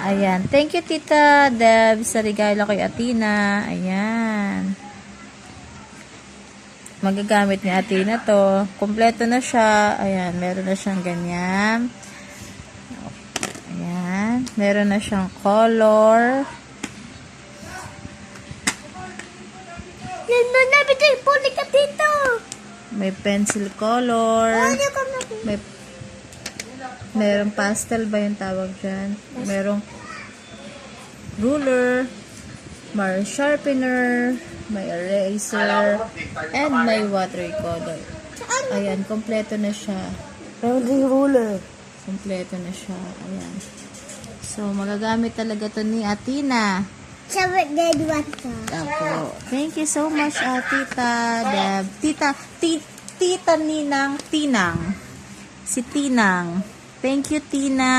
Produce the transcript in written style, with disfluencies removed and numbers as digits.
Ayan. Thank you, Tita Deb, sa regalo kay Athena. Ayan. Magagamit ni Athena to. Kompleto na siya. Ayan. Meron na siyang ganyan. Ayan. Meron na siyang color. Pulik ka dito. May pencil color. Merong pastel ba yung tawag dyan? Merong ruler, may sharpener, may eraser, and may watercolor. Ayan, kompleto na siya. Ruler. Kompleto na siya. Ayan. So, magagamit talaga to ni Athena. Sa grade 1 ka. Apo. Thank you so much, Tita Deb. Tita Ninang Tinang. Si Tinang. Thank you, Tina.